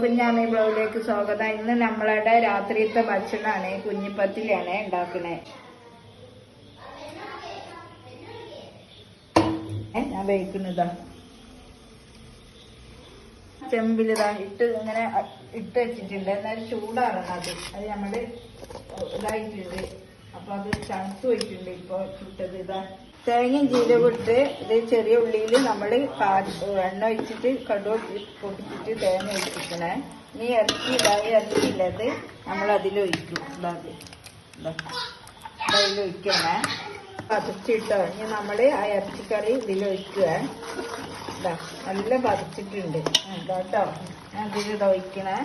കുഞ്ഞാമി ബ്ലോഗിലേക്ക് സ്വാഗതം. ഇന്ന് നമ്മളുടെ രാത്രിയത്തെ ഭക്ഷണമാണ്, കുഞ്ഞിപ്പത്തിലാണ് ഉണ്ടാക്കണേ. ഞാൻ വേവിക്കുന്നതാ ചെമ്പിലിതാ ഇങ്ങനെ ഇട്ട് വെച്ചിട്ടുണ്ട്. എന്നാലും ചൂടാറണം. അത് നമ്മള് ഇതായിട്ടുണ്ട്. അപ്പൊ അത് തണുത്ത് വെച്ചിട്ടുണ്ട്. ഇപ്പൊ ചുട്ടത് ഇതാ തേങ്ങയും ജീരകം ഇട്ട് ഇത് ചെറിയ ഉള്ളിയിൽ നമ്മൾ എണ്ണ ഒഴിച്ചിട്ട് കടുക് പൊട്ടിച്ചിട്ട് തേങ്ങ ഒഴിച്ചിരിക്കണേ. ഇനി ഇറച്ചിയില്ലത് നമ്മൾ അതിലൊഴിക്കും. അതിലൊഴിക്കണേ. പതിച്ചിട്ടോ ഇനി നമ്മൾ ആ ഇറച്ചിക്കറി ഇതിലൊഴിക്കുക. നല്ല പതിച്ചിട്ടുണ്ട് കേട്ടോ. ഞാൻ ഇതിലിത് ഒഴിക്കണേ.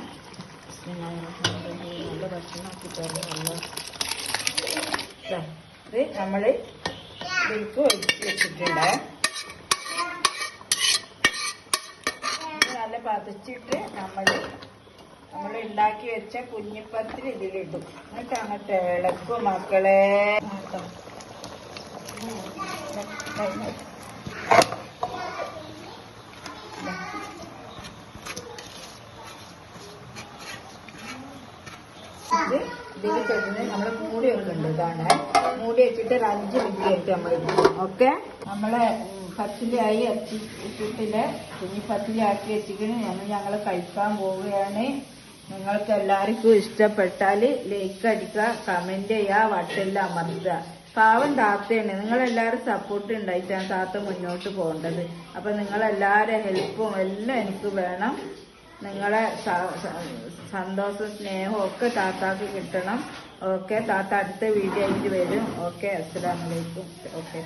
നല്ല ഭക്ഷണം ഇത് നമ്മൾ ഇതിലേക്ക് ഒഴിച്ച് വെച്ചിട്ടുണ്ട്. നല്ല പതിച്ചിട്ട് നമ്മൾ ഉണ്ടാക്കി വെച്ച കുഞ്ഞിപ്പത്തിൽ ഇതിലിടും. എന്നിട്ട് അങ്ങോട്ട് ഇളക്കും മക്കളെ. ഇതിൽ കഴിഞ്ഞ് നമ്മൾ മൂടി വെക്കുന്നുണ്ട്. ഇതാണ് മൂടി വെച്ചിട്ട് ഒരു 5 മിനിറ്റ് ആയിട്ട് നമ്മൾ ഓക്കെ. നമ്മളെ പത്തിലായി ഇറച്ചിട്ടില് കുഞ്ഞിപ്പത്തിലി ആക്കി വെച്ചിട്ട് ഞങ്ങൾ കഴിക്കാൻ പോവുകയാണ്. നിങ്ങൾക്ക് എല്ലാവർക്കും ഇഷ്ടപ്പെട്ടാൽ ലൈക്ക് അടിക്കുക, കമന്റ് ചെയ്യുക, വട്ടെല്ലാം അമർത്തുക. പാവം താത്തയാണ്. നിങ്ങളെല്ലാവരും സപ്പോർട്ട് ഉണ്ടായിട്ടാണ് താത്ത മുന്നോട്ട് പോകേണ്ടത്. അപ്പൊ നിങ്ങളെല്ലാവരും ഹെൽപ്പും എല്ലാം എനിക്ക് വേണം. നിങ്ങളെ സന്തോഷം സ്നേഹവും ഒക്കെ താത്താക്ക് കിട്ടണം. ഓക്കെ, താത്ത അടുത്ത വീഡിയോ ആയിട്ട് വരും. ഓക്കെ, അസ്സലാമു അലൈക്കും. ഓക്കെ.